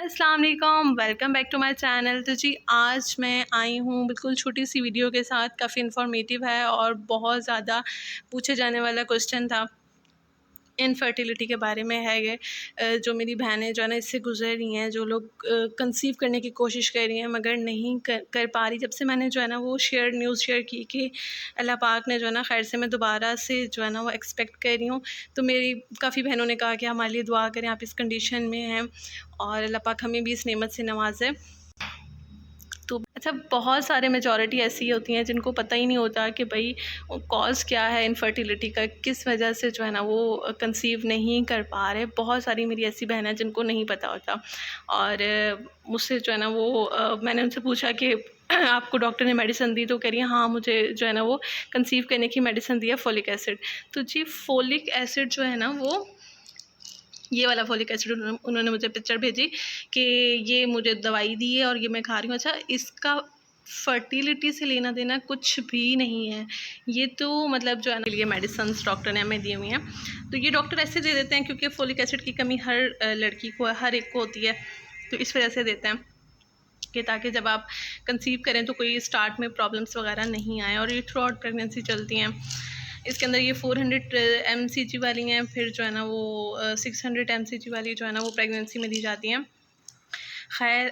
अस्सलाम वालेकुम, welcome back to my channel. तो जी आज मैं आई हूँ बिल्कुल छोटी सी वीडियो के साथ, काफ़ी इन्फॉर्मेटिव है और बहुत ज़्यादा पूछे जाने वाला क्वेश्चन था। इनफर्टिलिटी के बारे में है ये। जो मेरी बहनें जो है ना इससे गुज़र रही हैं, जो लोग कंसीव करने की कोशिश कर रही हैं मगर नहीं कर पा रही। जब से मैंने जो है ना वो न्यूज़ शेयर की कि अल्लाह पाक ने जो है ना खैर से मैं दोबारा से जो है ना वो एक्सपेक्ट कर रही हूँ, तो मेरी काफ़ी बहनों ने कहा कि हमारे लिए दुआ करें, आप इस कंडीशन में हैं और अल्लाह पाक हमें भी इस नेमत से नवाज़े। तो अच्छा, बहुत सारे मेजॉरिटी ऐसी होती हैं जिनको पता ही नहीं होता कि भाई कॉज़ क्या है इनफर्टिलिटी का, किस वजह से जो है ना वो कंसीव नहीं कर पा रहे। बहुत सारी मेरी ऐसी बहन है जिनको नहीं पता होता और मुझसे जो है ना वो मैंने उनसे पूछा कि आपको डॉक्टर ने मेडिसिन दी, तो कह रही है हाँ मुझे जो है ना वो कंसीव करने की मेडिसिन दी है, फोलिक एसिड। तो जी फोलिक एसिड जो है ना वो ये वाला फोलिक एसिड उन्होंने मुझे पिक्चर भेजी कि ये मुझे दवाई दी है और ये मैं खा रही हूँ। अच्छा, इसका फर्टिलिटी से लेना देना कुछ भी नहीं है। ये तो मतलब जो है ना लिए मेडिसिन डॉक्टर ने हमें दी हुई हैं, तो ये डॉक्टर ऐसे दे देते हैं क्योंकि फोलिक एसिड की कमी हर लड़की को, हर एक को होती है, तो इस वजह से देते हैं कि ताकि जब आप कंसीव करें तो कोई स्टार्ट में प्रॉब्लम्स वगैरह नहीं आए। और ये थ्रू आउट प्रेगनेंसी चलती हैं। इसके अंदर ये 400 mcg वाली हैं, फिर जो है ना वो 600 mcg वाली जो है ना वो प्रेगनेंसी में दी जाती हैं। खैर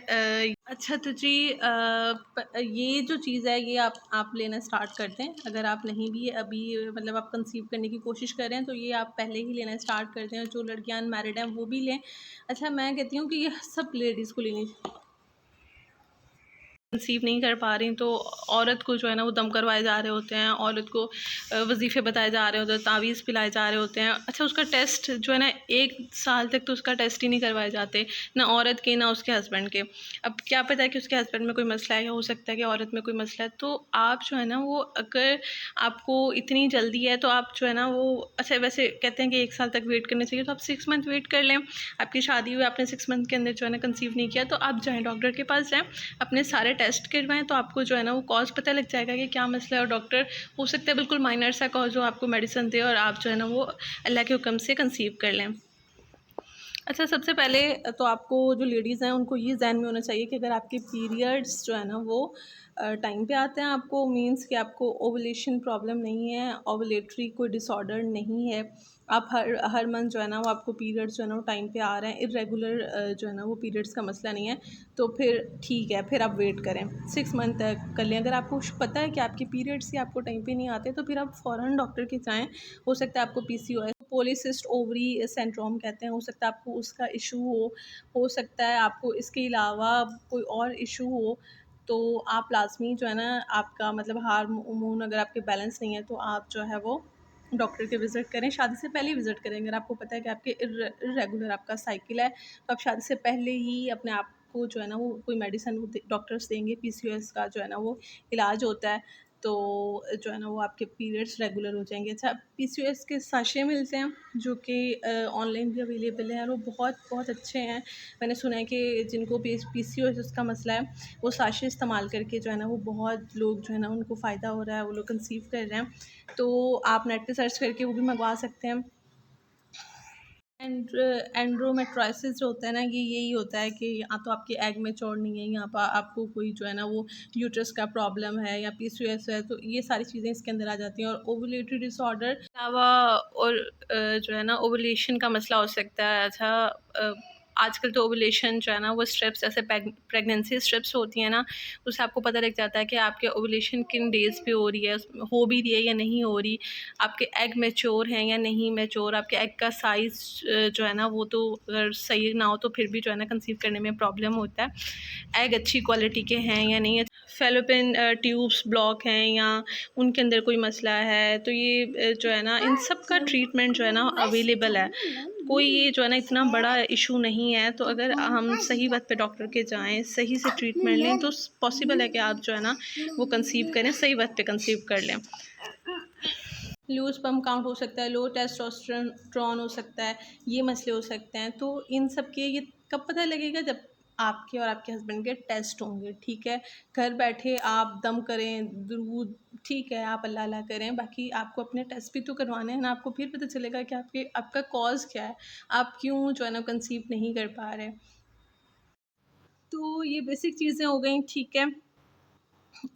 अच्छा, तो जी ये जो चीज़ है ये आप लेना स्टार्ट कर दें। अगर आप नहीं भी अभी मतलब आप कंसीव करने की कोशिश कर रहे हैं तो ये आप पहले ही लेना स्टार्ट कर दें। जो लड़कियां अनमैरिड हैं वो भी लें। अच्छा, मैं कहती हूँ कि ये सब लेडीज़ को लेनी, कंसीव नहीं कर पा रही तो औरत को जो है ना वो दम करवाए जा रहे होते हैं, औरत को वजीफ़े बताए जा रहे होते हैं, तावीज़ पिलाए जा रहे होते हैं। अच्छा, उसका टेस्ट जो है ना 1 साल तक तो उसका टेस्ट ही नहीं करवाए जाते, ना औरत के ना उसके हस्बैंड के। अब क्या पता है कि उसके हस्बैंड में कोई मसला है, या हो सकता है कि औरत में कोई मसला है। तो आप जो है ना वो अगर आपको इतनी जल्दी है तो आप जो है ना वो, अच्छा वैसे कहते हैं कि 1 साल तक वेट करना चाहिए, तो आप 6 मंथ वेट कर लें। आपकी शादी हुई, आपने 6 मंथ के अंदर जो है ना कंसीव नहीं किया, तो आप जाएँ डॉक्टर के पास जाएँ, अपने सारे टेस्ट करवाएं, तो आपको जो है ना वो कॉज पता लग जाएगा कि क्या मसला है। और डॉक्टर हो सकता है बिल्कुल माइनर सा कॉज हो, आपको मेडिसिन दे और आप जो है ना वो अल्लाह के हुक्म से कंसीव कर लें। अच्छा, सबसे पहले तो आपको जो लेडीज़ हैं उनको ये ज़हन में होना चाहिए कि अगर आपके पीरियड्स जो है ना वो टाइम पे आते हैं, आपको मींस कि आपको ओवुलेशन प्रॉब्लम नहीं है, ओवुलेटरी कोई डिसऑर्डर नहीं है, आप हर मंथ जो है ना वो आपको पीरियड्स जो है ना वो टाइम पे आ रहे हैं, इरेगुलर जो है ना वो पीरियड्स का मसला नहीं है, तो फिर ठीक है, फिर आप वेट करें, 6 मंथ तक कर लें। अगर आपको पता है कि आपके पीरियड्स ही आपको टाइम पे नहीं आते तो फिर आप फ़ौरन डॉक्टर के जाएँ। हो सकता है आपको PCOS, पॉलीसिस्ट ओवरी सिंड्रोम कहते हैं, हो सकता है आपको उसका इशू हो सकता है आपको इसके अलावा कोई और इशू हो। तो आप लाजमी जो है ना आपका मतलब हार्मोन अगर आपके बैलेंस नहीं है तो आप जो है वो डॉक्टर के विज़िट करें। शादी से पहले विज़िट करें। अगर आपको पता है कि आपके इर्रेगुलर आपका साइकिल है तो आप शादी से पहले ही अपने आप को जो है ना वो कोई मेडिसिन डॉक्टर्स देंगे। PCOS का जो है ना वो इलाज होता है, तो जो है ना वो आपके पीरियड्स रेगुलर हो जाएंगे। अच्छा, PCOS के साशे मिलते हैं जो कि ऑनलाइन भी अवेलेबल हैं और वो बहुत बहुत अच्छे हैं। मैंने सुना है कि जिनको PCOS का मसला है वो साशे इस्तेमाल करके जो है ना वो बहुत लोग जो है ना उनको फ़ायदा हो रहा है, वो लोग कंसीव कर रहे हैं। तो आप नेट पे सर्च करके वो भी मंगवा सकते हैं। एंड्रोमेट्राइसिस जो होता है ना, ये यही होता है कि या तो आपके एग मैच्योर नहीं है, यहाँ पर आपको कोई जो है ना वो यूट्रस का प्रॉब्लम है या PCOS है, तो ये सारी चीज़ें इसके अंदर आ जाती हैं। और ओवुलेटरी डिसऑर्डर अलावा और जो है ना ओवुलेशन का मसला हो सकता है। अच्छा, आजकल तो ओवुलेशन जो है ना वो स्ट्रिप्स, ऐसे प्रेगनेंसी स्ट्रिप्स होती हैं ना, उससे आपको पता लग जाता है कि आपके ओवुलेशन किन डेज़ पे हो रही है, हो भी रही है या नहीं हो रही, आपके एग मैच्योर हैं या नहीं मैच्योर, आपके एग का साइज़ जो है ना वो तो अगर सही ना हो तो फिर भी जो है ना कंसीव करने में प्रॉब्लम होता है। एग अच्छी क्वालिटी के हैं या नहीं है, फेलोपियन ट्यूब्स ब्लॉक हैं या उनके अंदर कोई मसला है, तो ये जो है ना इन सब का ट्रीटमेंट जो है ना अवेलेबल है। कोई ये जो है ना इतना बड़ा इशू नहीं है। तो अगर हम सही वक्त पे डॉक्टर के जाएं, सही से ट्रीटमेंट लें, तो पॉसिबल है कि आप जो है ना वो कंसीव करें, सही वक्त पे कंसीव कर लें। लूज पम्प काउंट हो सकता है, लो टेस्टोस्टेरोन हो सकता है, ये मसले हो सकते हैं। तो इन सब के ये कब पता लगेगा? जब आपके और आपके हस्बैंड के टेस्ट होंगे। ठीक है, घर बैठे आप दम करें, दूध, ठीक है आप अल्लाह अल्लाह करें, बाकी आपको अपने टेस्ट भी तो करवाने हैं ना। आपको फिर पता चलेगा कि आपका कॉज क्या है, आप क्यों जो है ना कंसीव नहीं कर पा रहे। ये बेसिक चीज़ें हो गई, ठीक है।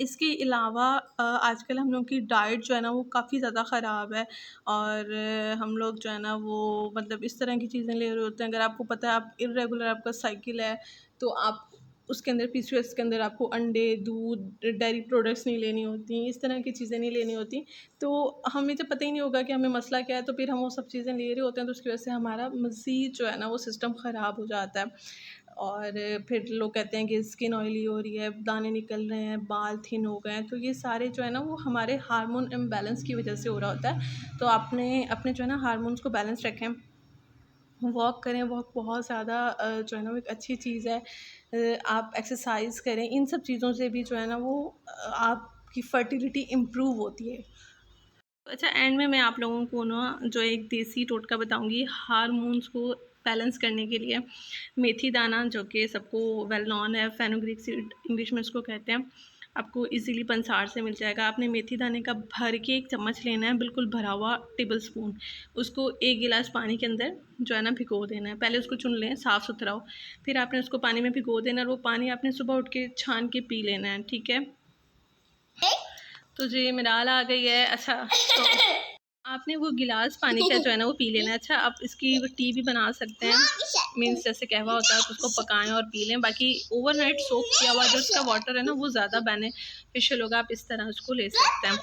इसके अलावा आजकल हम लोग की डाइट जो है ना वो काफ़ी ज़्यादा ख़राब है, और हम लोग जो है ना वो मतलब इस तरह की चीज़ें ले रहे होते हैं। अगर आपको पता है आप इर्रेगुलर आपका साइकिल है, तो आप उसके अंदर पीसीओएस के अंदर आपको अंडे, दूध, डेयरी प्रोडक्ट्स नहीं लेनी होती, इस तरह की चीज़ें नहीं लेनी होती। तो हमें जब पता ही नहीं होगा कि हमें मसला क्या है, तो फिर हम वो सब चीज़ें ले रहे होते हैं, तो उसकी वजह से हमारा मज़ीद जो है ना वो सिस्टम ख़राब हो जाता है। और फिर लोग कहते हैं कि स्किन ऑयली हो रही है, दाने निकल रहे हैं, बाल थिन हो गए हैं, तो ये सारे जो है ना वो हमारे हार्मोन इम्बैलेंस की वजह से हो रहा होता है। तो आपने अपने जो है ना हार्मोन्स को बैलेंस रखें, वॉक करें। वॉक बहुत ज़्यादा जो है ना वो एक अच्छी चीज़ है। आप एक्सरसाइज करें, इन सब चीज़ों से भी जो है ना वो आपकी फर्टिलिटी इम्प्रूव होती है। अच्छा, एंड में मैं आप लोगों को ना जो एक देसी टोटका बताऊंगी हार्मोन्स को बैलेंस करने के लिए। मेथी दाना, जो कि सबको वेल नॉन है, फेनुग्रीक सीड इंग्लिश में इसको कहते हैं, आपको इजीली पंसार से मिल जाएगा। आपने मेथी दाने का भर के 1 चम्मच लेना है, बिल्कुल भरा हुआ टेबल स्पून। उसको 1 गिलास पानी के अंदर जो है ना भिगो देना है। पहले उसको चुन लें, साफ़ सुथरा हो, फिर आपने उसको पानी में भिगो देना, और वो पानी आपने सुबह उठ के छान के पी लेना है, ठीक है। तो जी मिराल आ गई है। अच्छा, तो आपने वो गिलास पानी का जो है ना वो पी लेना है। अच्छा, आप इसकी टी भी बना सकते हैं, मीन्स जैसे कहवा होता है, तो उसको पकाएं और पी लें। बाकी ओवरनाइट सोक किया हुआ जो इसका वाटर है ना वो ज़्यादा बेनिफिशियल होगा, आप इस तरह उसको ले सकते हैं।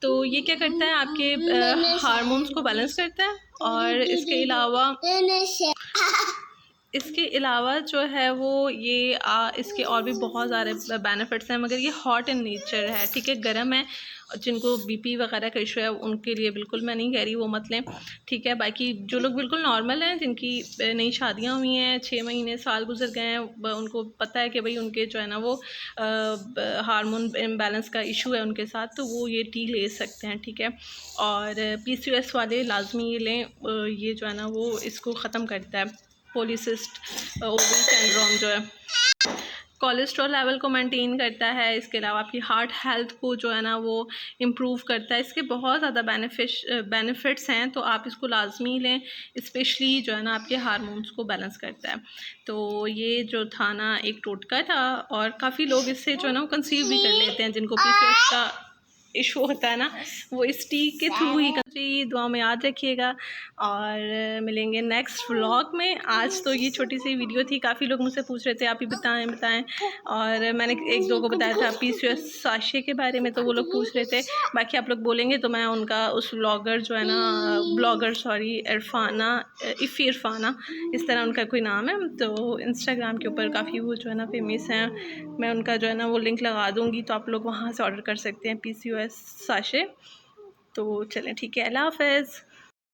तो ये क्या करता है, आपके हार्मोन्स को बैलेंस करता है, और इसके अलावा जो है वो ये इसके और भी बहुत सारे बेनिफिट्स हैं, मगर ये हॉट इन नेचर है, ठीक है, गर्म है। जिनको बीपी वगैरह का इशू है उनके लिए बिल्कुल मैं नहीं कह रही वो मत लें, ठीक है। बाकी जो लोग बिल्कुल नॉर्मल हैं, जिनकी नई शादियां हुई हैं, 6 महीने साल गुजर गए हैं, उनको पता है कि भाई उनके जो है ना वो हार्मोन इम्बैलेंस का इशू है उनके साथ, तो वो ये टी ले सकते हैं, ठीक है। और पीसीओएस वाले लाजमी ये लें, ये जो है ना वो इसको ख़त्म करता है, पॉलीसिस्ट ओवरी सिंड्रोम जो है। कोलेस्ट्रॉल लेवल को मेंटेन करता है, इसके अलावा आपकी हार्ट हेल्थ को जो है ना वो इम्प्रूव करता है। इसके बहुत ज़्यादा बेनिफिट्स हैं, तो आप इसको लाजमी लें, स्पेशली जो है ना आपके हार्मोन्स को बैलेंस करता है। तो ये जो था ना एक टोटका था, और काफ़ी लोग इससे जो है ना वो कंसीव भी कर लेते हैं, जिनको पीसीओएस का इशू होता है ना वो इस टी के थ्रू ही। दुआ में याद रखिएगा, और मिलेंगे नेक्स्ट व्लॉग में। आज तो ये छोटी सी वीडियो थी, काफ़ी लोग मुझसे पूछ रहे थे आप ही बताएं, और मैंने 1-2 को बताया था पीसीओएस साशे के बारे में, तो वो लोग पूछ रहे थे। बाकी आप लोग बोलेंगे तो मैं उनका उस ब्लॉगर जो है ना इफ़ी इरफाना, इस तरह उनका कोई नाम है, तो इंस्टाग्राम के ऊपर काफ़ी वो जो है ना फेमस हैं, मैं उनका जो है ना वो लिंक लगा दूँगी, तो आप लोग वहाँ से ऑर्डर कर सकते हैं पीसीओएस साशे। तो चलें, ठीक है, अल्लाह हाफ़िज़।